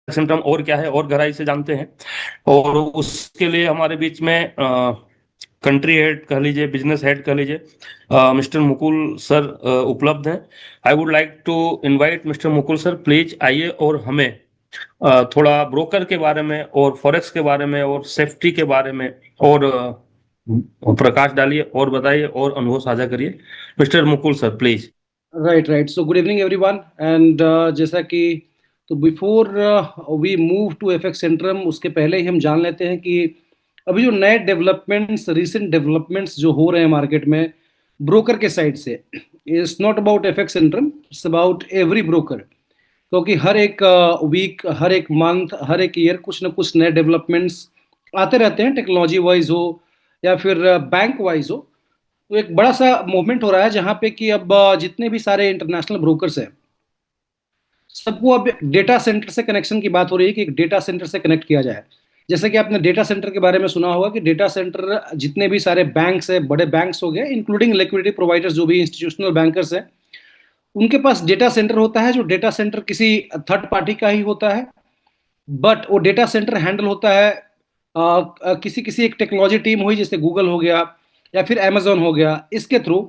Centrum और क्या है और गहराई से जानते हैं। और उसके लिए हमारे बीच में कंट्री हेड कह लीजिए, बिजनेस हेड कह लीजिए, मिस्टर मुकुल सर उपलब्ध हैं। I would like to invite mister Mukul sir, please आइए और हमें थोड़ा ब्रोकर के बारे में और फॉरेक्स के बारे में और सेफ्टी के बारे में और प्रकाश डालिए और बताइए और अनुभव साझा करिए। Mister Mukul sir, please. Right right so good evening everyone and जैसा कि तो before we move to FX Centrum, उसके पहले ही हम जान लेते हैं कि अभी जो नए डेवलपमेंट्स, रीसेंट डेवलपमेंट्स जो हो रहे हैं मार्केट में ब्रोकर के साइड से, it's not about FX Centrum, it's about every broker. क्योंकि हर एक वीक, हर एक मंथ, हर एक ईयर कुछ ना कुछ नए डेवलपमेंट्स आते रहते हैं, टेक्नोलॉजी वाइज हो या फिर बैंक वाइज हो। तो एक बड़ा सा मूवमेंट हो रहा है जहां पे कि अब जितने भी सारे इंटरनेशनल ब्रोकर्स हैं, सबको अब डेटा सेंटर से कनेक्शन की बात हो रही है कि एक डेटा सेंटर से कनेक्ट किया जाए। जैसे कि आपने डेटा सेंटर के बारे में सुना होगा कि डेटा सेंटर जितने भी सारे बैंक्स हैं, बड़े बैंक्स हो गए, इंक्लूडिंग लिक्विडिटी प्रोवाइडर्स, जो भी इंस्टीट्यूशनल बैंकर्स हैं, उनके पास डेटा सेंटर होता है। जो डेटा सेंटर किसी थर्ड पार्टी का ही होता है, बट वो डेटा सेंटर हैंडल होता है किसी किसी एक टेक्नोलॉजी टीम हुई, जैसे गूगल हो गया या फिर अमेजोन हो गया, इसके थ्रू।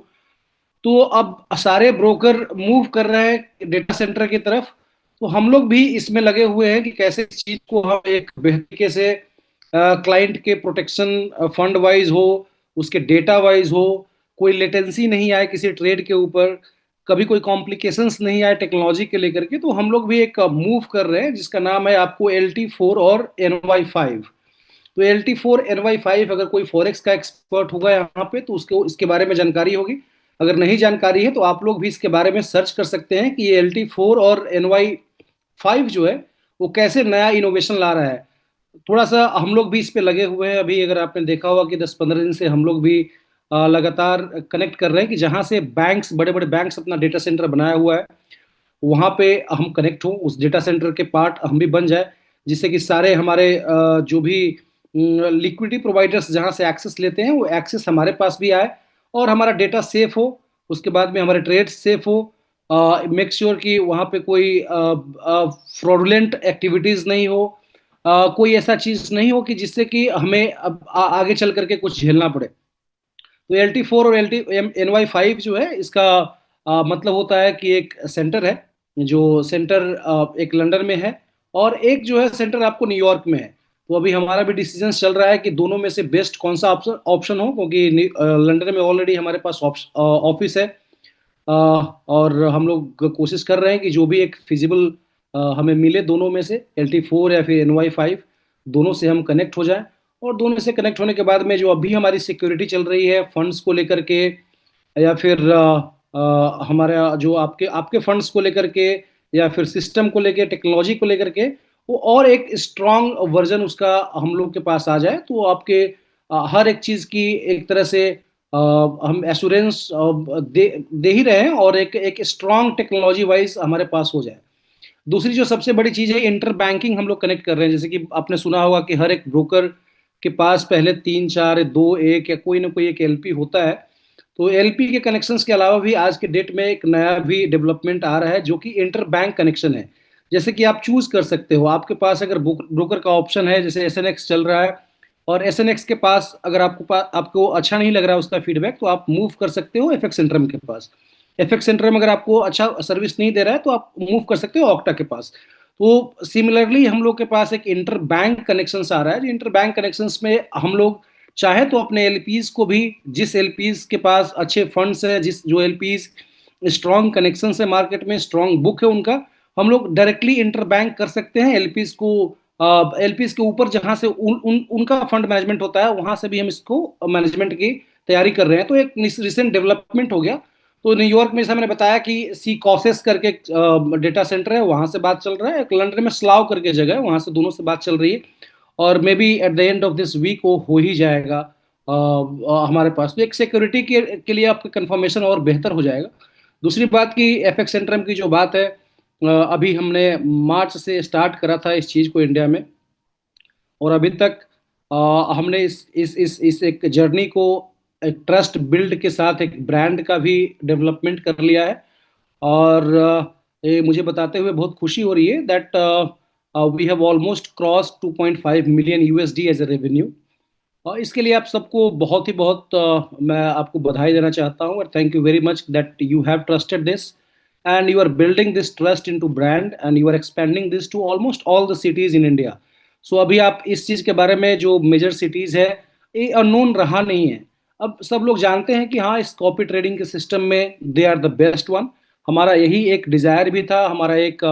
तो अब सारे ब्रोकर मूव कर रहे हैं डेटा सेंटर की तरफ। तो हम लोग भी इसमें लगे हुए हैं कि कैसे इस चीज को हम एक बेहतर तरीके से क्लाइंट के प्रोटेक्शन फंड वाइज हो, उसके डेटा वाइज हो, कोई लेटेंसी नहीं आए किसी ट्रेड के ऊपर, कभी कोई कॉम्प्लिकेशंस नहीं आए टेक्नोलॉजी के लेकर के। तो हम लोग भी एक मूव कर रहे हैं जिसका नाम है आपको LT4 और NY5। तो LT4 NY5, अगर कोई फॉरेक्स का एक्सपर्ट होगा यहाँ पे तो उसको इसके बारे में जानकारी होगी। अगर नहीं जानकारी है तो आप लोग भी इसके बारे में सर्च कर सकते हैं कि ये LT4 और NY5 जो है वो कैसे नया इनोवेशन ला रहा है। थोड़ा सा हम लोग भी इस पे लगे हुए हैं। अभी अगर आपने देखा होगा कि 10-15 दिन से हम लोग भी लगातार कनेक्ट कर रहे हैं कि जहां से बैंक्स, बड़े बड़े बैंक्स अपना डेटा सेंटर बनाया हुआ है, वहां पे हम कनेक्ट हों, उस डेटा सेंटर के पार्ट हम भी बन जाए, जिससे कि सारे हमारे जो भी लिक्विडिटी प्रोवाइडर्स जहां से एक्सेस लेते हैं वो एक्सेस हमारे पास भी आए और हमारा डेटा सेफ हो। उसके बाद में हमारे ट्रेड सेफ हो, मेक श्योर कि वहां पे कोई फ्रॉडुलेंट एक्टिविटीज नहीं हो, कोई ऐसा चीज नहीं हो कि जिससे कि हमें अब आगे चल करके कुछ झेलना पड़े। तो LT4 और NY5 जो है, इसका मतलब होता है कि एक सेंटर है, जो सेंटर एक लंदन में है और एक जो है सेंटर आपको न्यूयॉर्क में है। तो अभी हमारा भी डिसीजन चल रहा है कि दोनों में से बेस्ट कौन सा ऑप्शन ऑप्शन हो, क्योंकि लंदन में ऑलरेडी हमारे पास ऑफिस है। और हम लोग कोशिश कर रहे हैं कि जो भी एक फिजिबल हमें मिले दोनों में से, LT4 या फिर NY5, दोनों से हम कनेक्ट हो जाए। और दोनों से कनेक्ट होने के बाद में जो अभी हमारी सिक्योरिटी चल रही है फंड्स को लेकर के, या फिर हमारा जो आपके आपके फंड्स को लेकर के, या फिर सिस्टम को लेकर, टेक्नोलॉजी को लेकर के, वो और एक स्ट्रॉन्ग वर्जन उसका हम लोग के पास आ जाए, तो आपके हर एक चीज की एक तरह से हम एश्योरेंस दे ही रहे हैं और एक एक स्ट्रॉन्ग टेक्नोलॉजी वाइज हमारे पास हो जाए। दूसरी जो सबसे बड़ी चीज है, इंटर बैंकिंग हम लोग कनेक्ट कर रहे हैं। जैसे कि आपने सुना होगा कि हर एक ब्रोकर के पास पहले तीन चार, दो, एक या कोई ना कोई एक LP होता है। तो LP के कनेक्शंस के अलावा भी आज के डेट में एक नया भी डेवलपमेंट आ रहा है जो कि इंटर बैंक कनेक्शन है। जैसे कि आप चूज कर सकते हो, आपके पास अगर ब्रोकर का ऑप्शन है, जैसे SNX चल रहा है, और SNX के पास अगर आपको अच्छा नहीं लग रहा है उसका फीडबैक, तो आप मूव कर सकते हो FX सेंट्रम के पास। FX सेंट्रम अगर आपको अच्छा सर्विस नहीं दे रहा है तो आप मूव कर सकते हो ऑक्टा के पास। तो सिमिलरली हम लोग के पास एक इंटर बैंक कनेक्शन आ रहा है। इंटर बैंक कनेक्शन में हम लोग चाहे तो अपने LPs को भी, जिस LPs के पास अच्छे फंड्स है, जिस जो LPs स्ट्रॉन्ग कनेक्शन है मार्केट में, स्ट्रॉन्ग बुक है उनका, हम लोग डायरेक्टली इंटर बैंक कर सकते हैं LPs को। LPs के ऊपर जहां से उनका फंड मैनेजमेंट होता है, वहां से भी हम इसको मैनेजमेंट की तैयारी कर रहे हैं। तो एक रिसेंट डेवलपमेंट हो गया। तो न्यूयॉर्क में जैसा मैंने बताया कि सी कॉसेस करके डेटा सेंटर है, वहां से बात चल रहा है। एक लंदन में स्लाव करके जगह है, वहां से दोनों से बात चल रही है। और maybe at the end of this week वो हो ही जाएगा हमारे पास। तो एक सिक्योरिटी के लिए आपका कंफर्मेशन और बेहतर हो जाएगा। दूसरी बात की FX सेंट्रम की जो बात है, अभी हमने मार्च से स्टार्ट करा था इस चीज़ को इंडिया में, और अभी तक हमने इस एक जर्नी को एक ट्रस्ट बिल्ड के साथ एक ब्रांड का भी डेवलपमेंट कर लिया है। और ये मुझे बताते हुए बहुत खुशी हो रही है that we have almost cross 2.5 million USD as a revenue. और इसके लिए आप सबको बहुत ही बहुत मैं आपको बधाई देना चाहता हूँ, और thank you very much that you have trusted this and you are building this trust into brand and you are expanding this to almost all the cities in India. So अभी आप इस चीज़ के बारे में, जो मेजर सिटीज़ है, ये unknown रहा नहीं है। अब सब लोग जानते हैं कि हाँ, इस कॉपी ट्रेडिंग के सिस्टम में they are the best one. हमारा यही एक डिज़ायर भी था, हमारा एक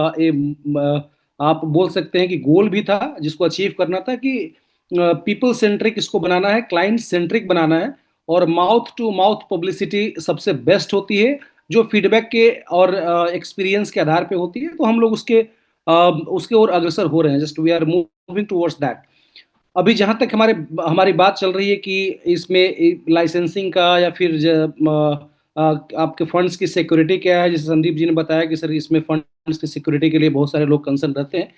आप बोल सकते हैं कि गोल भी था, जिसको अचीव करना था कि पीपल सेंट्रिक इसको बनाना है, क्लाइंट सेंट्रिक बनाना है, और माउथ टू माउथ पब्लिसिटी सबसे बेस्ट होती है, जो फीडबैक के और एक्सपीरियंस के आधार पे होती है। तो हम लोग उसके ओर अग्रसर हो रहे हैं, just we are moving towards that. अभी जहाँ तक हमारी बात चल रही है कि इसमें लाइसेंसिंग का या फिर आपके फंड्स की सिक्योरिटी क्या है, जैसे संदीप जी ने बताया कि सर इसमें फंड्स की सिक्योरिटी के लिए बहुत सारे लोग कंसर्न रहते हैं।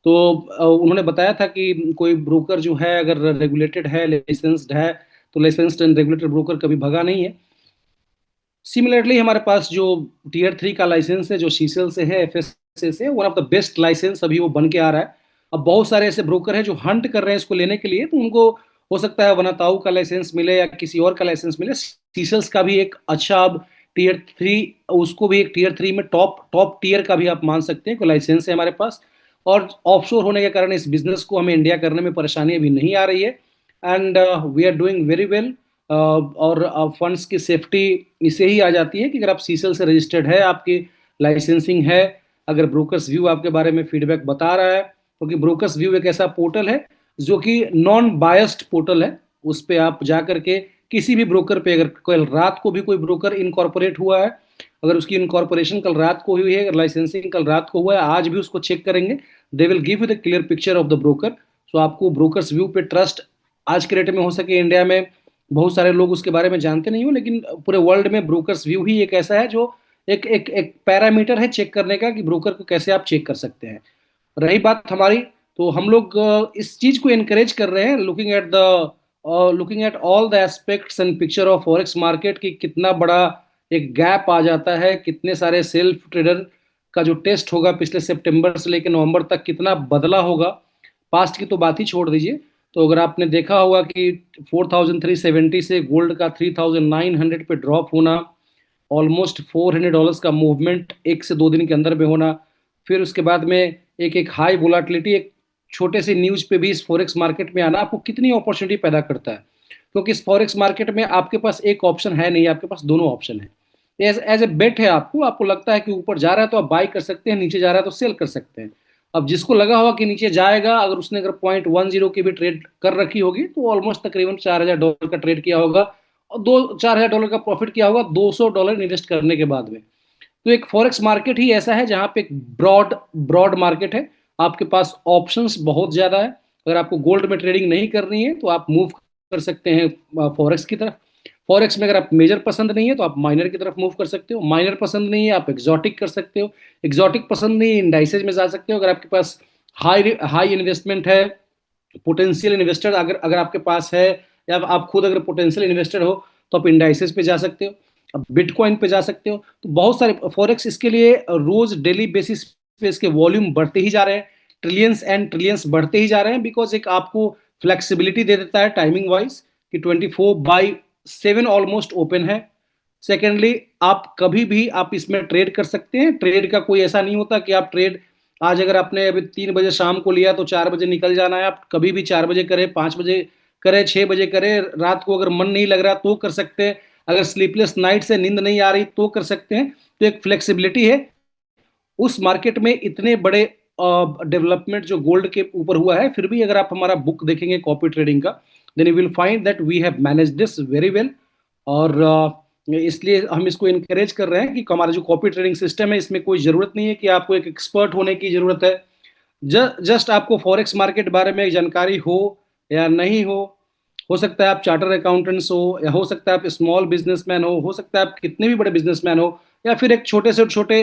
तो उन्होंने बताया था कि कोई ब्रोकर जो है अगर रेगुलेटेड है, लाइसेंस्ड है, तो लाइसेंस्ड एंड रेगुलेटेड ब्रोकर कभी भगा नहीं है। सिमिलरली हमारे पास जो टीयर 3 का लाइसेंस है, जो सीसेल से है, एफएसए से, one of the best licence अभी वो बन के आ रहा है। अब बहुत सारे ऐसे ब्रोकर हैं जो हंट कर रहे हैं इसको लेने के लिए, तो उनको हो सकता है वनाताऊ का लाइसेंस मिले या किसी और का लाइसेंस मिले। सीसेल्स का भी एक अच्छा अब टीयर 3, उसको भी एक टीयर 3 में टॉप टीयर का भी आप मान सकते हैं कोई लाइसेंस है हमारे पास। और ऑफशोर होने के कारण इस बिजनेस को हमें इंडिया करने में परेशानी अभी नहीं आ रही है, and we are doing very well. और फंड्स की सेफ्टी इसे ही आ जाती है कि अगर आप सीसेल से रजिस्टर्ड है, आपकी लाइसेंसिंग है, अगर ब्रोकर्स व्यू आपके बारे में फीडबैक बता रहा है, क्योंकि ब्रोकर्स व्यू एक ऐसा पोर्टल है जो कि नॉन बायस्ड पोर्टल है। उस पर आप जा करके किसी भी ब्रोकर पे, अगर कल रात को भी कोई ब्रोकर इनकॉर्पोरेट हुआ है, अगर उसकी इनकॉर्पोरेशन कल रात को हुई है, अगर लाइसेंसिंग कल रात को हुआ है, आज भी उसको चेक करेंगे, they will give you the clear picture of the broker. So आपको ब्रोकर्स व्यू पे ट्रस्ट आज के डेट में, हो सके इंडिया में बहुत सारे लोग उसके बारे में जानते नहीं हो, लेकिन पूरे वर्ल्ड में ब्रोकर्स व्यू ही एक ऐसा है जो एक पैरामीटर है चेक करने का कि ब्रोकर को कैसे आप चेक कर सकते हैं। रही बात हमारी, तो हम लोग इस चीज को एनकरेज कर रहे हैं, looking at all the aspects and picture of forex market की कितना बड़ा एक गैप आ जाता है, कितने सारे सेल्फ ट्रेडर का जो टेस्ट होगा पिछले सितंबर से लेकर नवंबर तक कितना बदला होगा। पास्ट की तो बात ही छोड़ दीजिए। तो अगर आपने देखा होगा कि 4,370 से गोल्ड का 3,900 पे ड्रॉप होना, ऑलमोस्ट $400 का मूवमेंट 1 से 2 दिन के अंदर में होना, फिर उसके बाद में एक हाई वोलाटिलिटी, एक छोटे से न्यूज पे भी इस फॉरेक्स मार्केट में आना आपको कितनी अपॉर्चुनिटी पैदा करता है। क्योंकि इस फॉरेक्स मार्केट में आपके पास एक ऑप्शन है नहीं, आपके पास दोनों ऑप्शन है। एज ए बेट है, आपको लगता है कि ऊपर जा रहा है तो आप बाई कर सकते हैं, नीचे जा रहा है तो सेल कर सकते हैं। अब जिसको लगा होगा कि नीचे जाएगा, अगर उसने अगर 0.10 की भी ट्रेड कर रखी होगी, तो ऑलमोस्ट तकरीबन $4,000 का ट्रेड किया होगा और $4,000 का प्रॉफिट किया होगा $200 इन्वेस्ट करने के बाद में। तो एक फॉरेक्स मार्केट ही ऐसा है जहां पे एक ब्रॉड मार्केट है, आपके पास ऑप्शंस बहुत ज्यादा है। अगर आपको गोल्ड में ट्रेडिंग नहीं करनी है तो आप मूव कर सकते हैं फॉरेक्स की तरफ। फॉरेक्स में अगर आप मेजर पसंद नहीं है तो आप माइनर की तरफ मूव कर सकते हो। माइनर पसंद नहीं है, आप एक्सोटिक कर सकते हो। एक्सोटिक पसंद नहीं है, इंडाइसेज में जा सकते हो। अगर आपके पास हाई इन्वेस्टमेंट है, पोटेंशियल इन्वेस्टर अगर आपके पास है, या आप खुद अगर पोटेंशियल इन्वेस्टर हो, तो आप इंडाइसेज पे जा सकते हो, अब बिटकॉइन पे जा सकते हो। तो बहुत सारे फॉरेक्स इसके लिए रोज डेली बेसिस पे इसके वॉल्यूम बढ़ते ही जा रहे हैं, ट्रिलियंस एंड ट्रिलियंस बढ़ते ही जा रहे हैं, बिकॉज एक आपको फ्लेक्सिबिलिटी दे देता है टाइमिंग वाइज कि 24/7 ऑलमोस्ट ओपन है। सेकेंडली, आप कभी भी आप इसमें ट्रेड कर सकते हैं। ट्रेड का कोई ऐसा नहीं होता कि आप ट्रेड आज अगर आपने अभी 3 बजे शाम को लिया तो 4 बजे निकल जाना है। आप कभी भी 4 बजे करें, 5 बजे करें, 6 बजे करें, रात को अगर मन नहीं लग रहा तो कर सकते हैं, अगर स्लीपलेस नाइट से नींद नहीं आ रही तो कर सकते हैं। तो एक फ्लेक्सिबिलिटी है। उस मार्केट में इतने बड़े डेवलपमेंट जो गोल्ड के ऊपर हुआ है, फिर भी अगर आप हमारा बुक देखेंगे कॉपी ट्रेडिंग का, then you will find that we have manage this very well. और इसलिए हम इसको इनकरेज कर रहे हैं कि हमारा जो कॉपी ट्रेडिंग सिस्टम है, इसमें कोई ज़रूरत नहीं है कि आपको एक एक्सपर्ट होने की ज़रूरत है। जस्ट आपको फॉरेक्स मार्केट बारे में जानकारी हो या नहीं हो सकता है आप चार्टर अकाउंटेंट्स हो, या हो सकता है आप स्मॉल बिजनेसमैन हो सकता है आप कितने भी बड़े बिजनेसमैन हो, या फिर एक छोटे से छोटे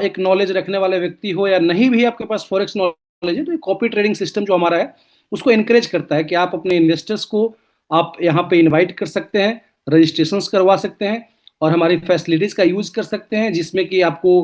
एक नॉलेज रखने वाले व्यक्ति हो, या नहीं भी आपके पास फॉरेक्स नॉलेज है, तो कॉपी ट्रेडिंग सिस्टम जो हमारा है उसको इनकरेज करता है कि आप अपने इन्वेस्टर्स को आप यहाँ पे इन्वाइट कर सकते हैं, रजिस्ट्रेशन करवा सकते हैं, और हमारी फैसिलिटीज का यूज कर सकते हैं, जिसमें कि आपको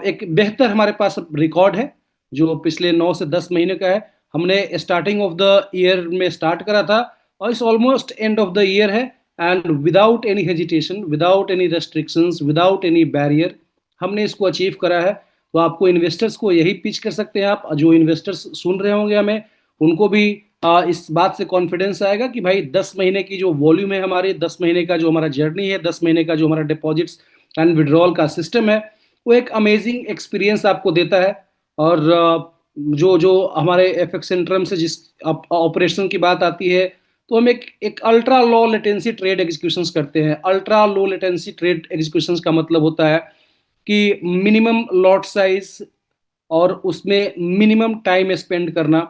एक बेहतर हमारे पास रिकॉर्ड है। जो पिछले 9 से 10 महीने का है। हमने स्टार्टिंग ऑफ द ईयर में स्टार्ट करा था और इस almost end of the year है, and without any hesitation, without any restrictions, without any barrier हमने इसको अचीव करा है। तो आपको इन्वेस्टर्स को यही पिच कर सकते हैं, आप जो इन्वेस्टर्स सुन रहे होंगे हमें, उनको भी इस बात से कॉन्फिडेंस आएगा कि भाई 10 महीने की जो वॉल्यूम है हमारी, 10 महीने का जो हमारा जर्नी है, 10 महीने का जो हमारा डिपॉजिट्स एंड विड्रॉल का सिस्टम है, वो एक अमेजिंग एक्सपीरियंस आपको देता है। और जो जो हमारे एफएक्स सेंट्रम से जिस ऑपरेशन की बात आती है, तो हम एक ultra low latency trade executions करते हैं। Ultra low latency trade executions का मतलब होता है कि मिनिमम लॉट साइज और उसमें मिनिमम टाइम स्पेंड करना,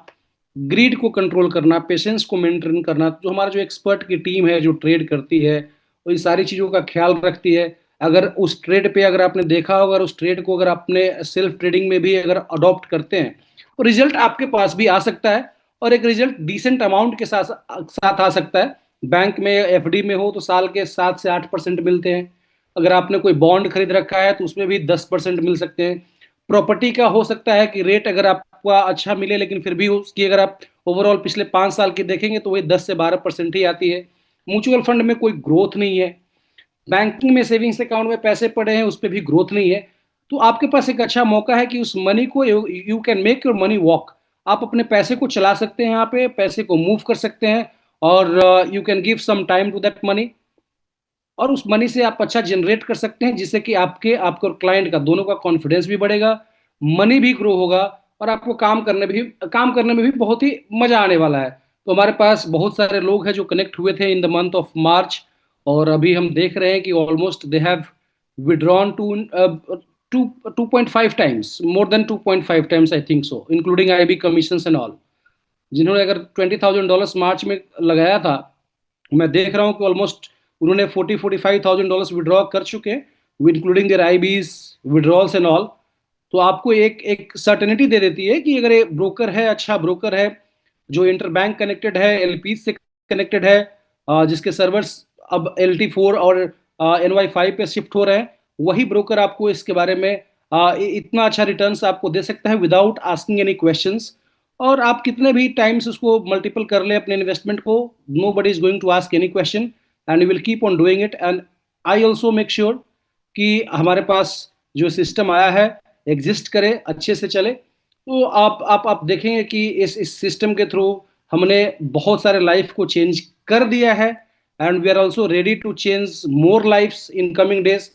ग्रीड को कंट्रोल करना, पेशेंस को मेंटेन करना। जो हमारा जो एक्सपर्ट की टीम है जो ट्रेड करती है, वो इन सारी चीज़ों का ख्याल रखती है। अगर उस ट्रेड पे अगर आपने देखा होगा, अगर उस ट्रेड को अगर आपने सेल्फ ट्रेडिंग में भी अगर अडॉप्ट करते हैं, तो रिजल्ट आपके पास भी आ सकता है, और एक रिजल्ट डिसेंट अमाउंट के साथ साथ आ सकता है। बैंक में एफडी में हो तो साल के 7 से 8% मिलते हैं। अगर आपने कोई बॉन्ड खरीद रखा है तो उसमें भी 10% मिल सकते हैं। प्रॉपर्टी का हो सकता है कि रेट अगर आपका अच्छा मिले, लेकिन फिर भी उसकी अगर आप ओवरऑल पिछले 5 साल की देखेंगे तो वही 10 से 12% ही आती है। म्यूचुअल फंड में कोई ग्रोथ नहीं है। बैंकिंग में सेविंग्स अकाउंट में पैसे पड़े हैं, उस पर भी ग्रोथ नहीं है। तो आपके पास एक अच्छा मौका है कि उस मनी को, you can make your money walk. आप अपने पैसे को चला सकते हैं, यहाँ पे पैसे को मूव कर सकते हैं, और you can give some time to that money, और उस मनी से आप अच्छा जनरेट कर सकते हैं, जिससे कि आपके आपके और क्लाइंट का दोनों का कॉन्फिडेंस भी बढ़ेगा, मनी भी ग्रो होगा, और आपको काम करने में भी बहुत ही मजा आने वाला है। तो हमारे पास बहुत सारे लोग हैं जो कनेक्ट हुए थे in the month of March, और अभी हम देख रहे हैं कि almost they have withdrawn to 2.5 times, more than 2.5 times I think so, including IB commission and all. जिन्होंने अगर $20,000 मार्च में लगाया था, मैं देख रहा हूँ कि ऑलमोस्ट उन्होंने 45,000 विड्रॉ कर चुके हैं, including their IBs, withdrawals and all. तो आपको एक एक सर्टेनिटी दे देती है कि अगर ये ब्रोकर है, अच्छा ब्रोकर है, जो इंटरबैंक कनेक्टेड है, एलपी से कनेक्टेड है, जिसके सर्वर्स अब LT4 और NY5 पे शिफ्ट हो रहे हैं, वही ब्रोकर आपको इसके बारे में इतना अच्छा रिटर्न्स आपको दे सकता है विदाउट आस्किंग एनी क्वेश्चंस। और आप कितने भी टाइम्स उसको मल्टीपल कर ले अपने इन्वेस्टमेंट को, nobody is going to ask any question, and you will keep on doing it. And I also make sure कि हमारे पास जो सिस्टम आया है एग्जिस्ट करे, अच्छे से चले। तो आप देखेंगे कि इस सिस्टम के थ्रू हमने बहुत सारे लाइफ को चेंज कर दिया है, and we are also ready to change more lifes in coming days.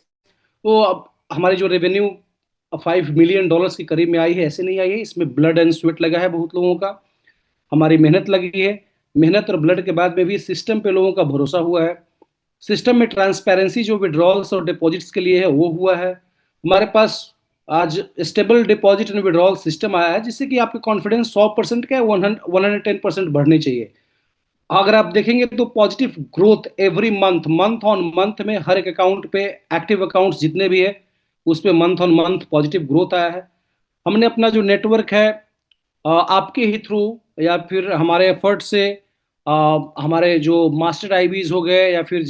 तो अब हमारी जो रेवेन्यू $5 मिलियन के करीब में आई है, ऐसे नहीं आई है, इसमें ब्लड एंड स्वेट लगा है बहुत लोगों का, हमारी मेहनत लगी है। मेहनत और ब्लड के बाद में भी सिस्टम पे लोगों का भरोसा हुआ है। सिस्टम में ट्रांसपेरेंसी जो विड्रॉल्स और डिपॉजिट्स के लिए है वो हुआ है। हमारे पास आज stable deposit and withdrawal system आया है, जिससे कि आपके कॉन्फिडेंस 100% का 110% बढ़ने चाहिए। अगर आप देखेंगे तो positive growth every month, month on month में हर एक अकाउंट पे, एक्टिव अकाउंट्स जितने भी है उस पे month on month positive growth आया है। हमने अपना जो नेटवर्क है, आपके ही थ्रू या फिर हमारे एफर्ट से, हमारे जो मास्टर आईबीज हो गए या फिर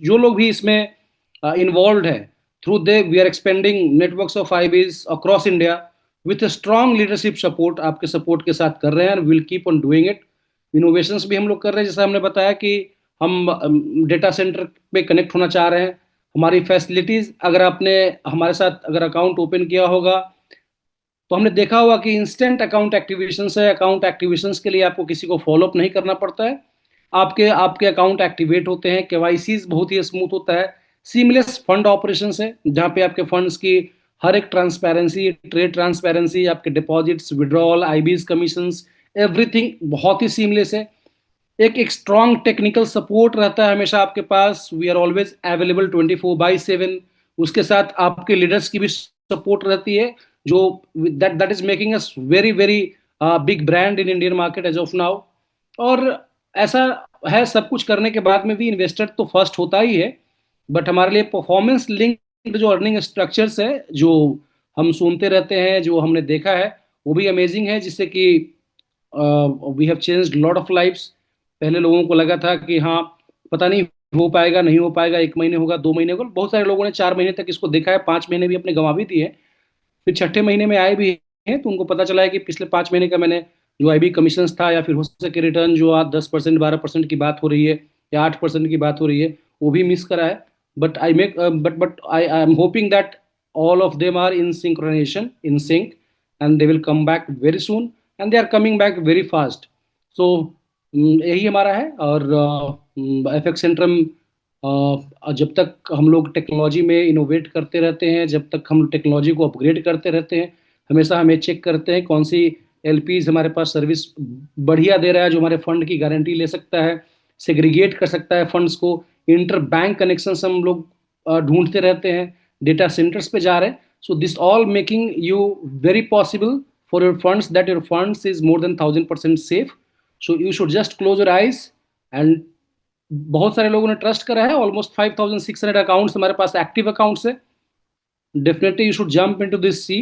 जो लोग भी इसमें इन्वॉल्व है, through they we are expanding networks of IBs across India with strong leadership support, आपके सपोर्ट के साथ कर रहे हैं, will keep on doing it. Innovations भी हम लोग कर रहे हैं, जैसा हमने बताया कि हम डेटा सेंटर पे कनेक्ट होना चाह रहे हैं। हमारी फैसिलिटीज, अगर आपने हमारे साथ अगर अकाउंट ओपन किया होगा तो हमने देखा होगा कि इंस्टेंट अकाउंट एक्टिवेशन है। अकाउंट एक्टिवेशन के लिए आपको किसी को फॉलोअप नहीं करना पड़ता है, आपके आपके अकाउंट एक्टिवेट होते हैं। केवाईसी बहुत ही स्मूथ होता है। सीमलेस फंड ऑपरेशन है, जहाँ पे आपके फंड्स की हर एक ट्रांसपेरेंसी, ट्रेड ट्रांसपेरेंसी, आपके डिपॉजिट्स, विड्रॉल, आईबीज कमीशंस, एवरीथिंग बहुत ही सीमलेस है। एक स्ट्रॉन्ग टेक्निकल सपोर्ट रहता है हमेशा आपके पास, वी आर ऑलवेज अवेलेबल 24/7। उसके साथ आपके लीडर्स की भी सपोर्ट रहती है, जो that is making us very very big brand in Indian market as of now. और ऐसा है, सब कुछ करने के बाद में भी इन्वेस्टर तो फर्स्ट होता ही है, बट हमारे लिए परफॉर्मेंस लिंक्ड जो अर्निंग स्ट्रक्चर्स है, जो हम सुनते रहते हैं, जो हमने देखा है, वो भी अमेजिंग है, जिससे कि we have changed lot of lifes. पहले लोगों को लगा था कि हाँ, पता नहीं हो पाएगा नहीं हो पाएगा, 1 महीने होगा, 2 महीने होगा। बहुत सारे लोगों ने 4 महीने तक इसको देखा है, 5 महीने भी अपने गंवा भी दिए, फिर छठे महीने में आए भी हैं तो उनको पता चला है कि पिछले 5 महीने का मैंने जो IB कमीशन था या फिर हो सके रिटर्न जो आज 10% 12% की बात हो रही है या 8% की बात हो रही है वो भी मिस करा है. But I am hoping that all of them are in synchronization in sync and they will come back very soon and they are coming back very fast. So यही हमारा है. और FX सेंट्रम जब तक हम लोग टेक्नोलॉजी में innovate करते रहते हैं, जब तक हम टेक्नोलॉजी को अपग्रेड करते रहते हैं, हमेशा हमें चेक करते हैं कौन सी LPs हमारे पास सर्विस बढ़िया दे रहा है जो हमारे फंड की गारंटी ले सकता है, सेग्रीगेट कर सकता है फंड्स को. इंटर बैंक कनेक्शन हम लोग ढूंढते रहते हैं, डेटा सेंटर्स पे जा रहे हैं. So this all making you very possible for your funds that your funds is more than 1000% safe. So you should just close your eyes. And बहुत सारे लोगों ने ट्रस्ट करा है. ऑलमोस्ट 5600 अकाउंट्स हमारे पास एक्टिव अकाउंट्स है. Definitely you should jump into this sea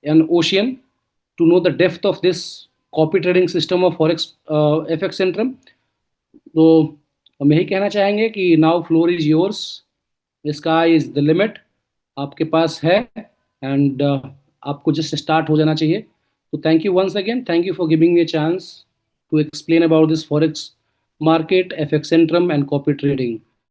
and ocean to know the depth of this copy trading system of forex FX Centrum. तो हम यही कहना चाहेंगे कि now floor is yours, sky is the limit. आपके पास है एंड आपको जस्ट स्टार्ट हो जाना चाहिए. तो thank you once again, thank you for giving me a chance to explain about this forex market, FX Centrum and copy trading.